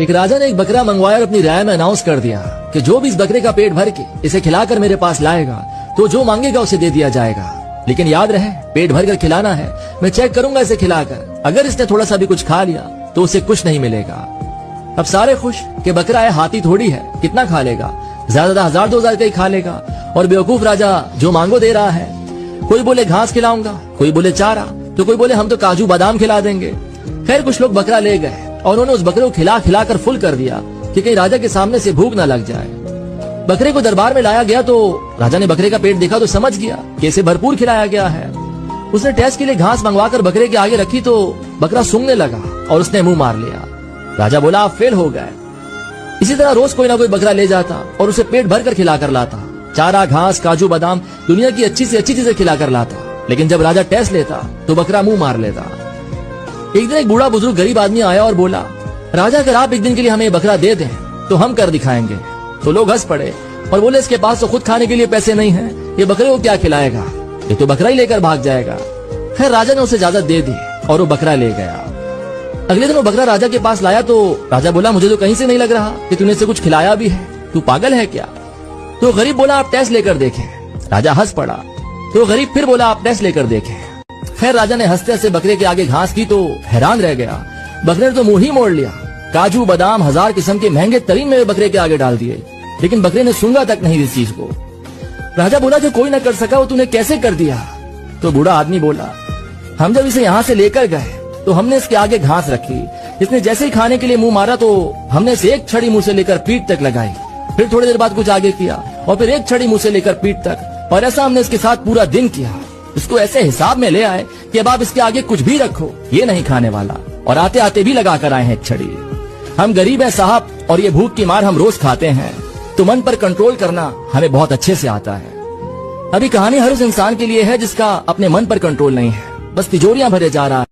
एक राजा ने एक बकरा मंगवाया और अपनी राय में अनाउंस कर दिया कि जो भी इस बकरे का पेट भर के इसे खिलाकर मेरे पास लाएगा तो जो मांगेगा उसे दे दिया जाएगा। लेकिन याद रहे, पेट भर कर खिलाना है। मैं चेक करूंगा इसे खिलाकर, अगर इसने थोड़ा सा भी कुछ खा लिया तो उसे कुछ नहीं मिलेगा। अब सारे खुश कि बकरा है, हाथी थोड़ी है, कितना खा लेगा, ज्यादा 1000-2000 का ही खा लेगा। और बेवकूफ राजा जो मांगो दे रहा है। कोई बोले घास खिलाऊंगा, कोई बोले चारा, तो कोई बोले हम तो काजू बादाम खिला देंगे। खैर कुछ लोग बकरा ले गए और उन्होंने उस बकरे को खिला खिला कर फुल कर दिया कि कहीं राजा के सामने से भूख न लग जाए। बकरे को दरबार में लाया गया तो राजा ने बकरे का पेट देखा तो समझ गया कि इसे भरपूर खिलाया गया है। उसने टेस्ट के लिए घास मंगवाकर बकरे के आगे रखी तो बकरा सूंघने लगा और उसने मुंह मार लिया। राजा बोला आप फेल हो गए। इसी तरह रोज कोई ना कोई बकरा ले जाता और उसे पेट भर कर खिलाकर लाता, चारा, घास, काजू बादाम, दुनिया की अच्छी से अच्छी चीजें खिलाकर लाता। लेकिन जब राजा टेस्ट लेता तो बकरा मुंह मार लेता। एक दिन एक बूढ़ा बुजुर्ग गरीब आदमी आया और बोला, राजा अगर आप एक दिन के लिए हमें बकरा दे दें तो हम कर दिखाएंगे। तो लोग हंस पड़े और बोले इसके पास तो खुद खाने के लिए पैसे नहीं हैं, ये बकरे को क्या खिलाएगा, ये तो बकरा ही लेकर भाग जाएगा। खैर राजा ने उसे इजाजत दे दी और वो बकरा ले गया। अगले दिन वो बकरा राजा के पास लाया तो राजा बोला मुझे तो कहीं से नहीं लग रहा कि तूने इसे कुछ खिलाया भी है, तू पागल है क्या। तो गरीब बोला आप टेस्ट लेकर देखें। राजा हंस पड़ा। तो गरीब फिर बोला आप टेस्ट लेकर देखें। खैर राजा ने हंसते हंसते बकरे के आगे घास की तो हैरान रह गया। बकरे ने तो मुंह ही मोड़ लिया। काजू बादाम 1000 किस्म के महंगे तरीन में बकरे के आगे डाल दिए, लेकिन बकरे ने सूंघा तक नहीं इस चीज को। राजा बोला जो कोई न कर सका वो तूने कैसे कर दिया। तो बूढ़ा आदमी बोला हम जब इसे यहाँ से लेकर गए तो हमने इसके आगे घास रखी, इसने जैसे ही खाने के लिए मुंह मारा तो हमने इसे एक छड़ी मुंह से लेकर पीठ तक लगाई, फिर थोड़ी देर बाद कुछ आगे किया और फिर एक छड़ी मुंह से लेकर पीठ तक, और ऐसा हमने इसके साथ पूरा दिन किया। इसको ऐसे हिसाब में ले आए कि अब आप इसके आगे कुछ भी रखो ये नहीं खाने वाला, और आते आते भी लगा कर आए हैं एक छड़ी। हम गरीब हैं साहब और ये भूख की मार हम रोज खाते हैं, तो मन पर कंट्रोल करना हमें बहुत अच्छे से आता है। अभी कहानी हर उस इंसान के लिए है जिसका अपने मन पर कंट्रोल नहीं है, बस तिजोरियां भरे जा रहा है।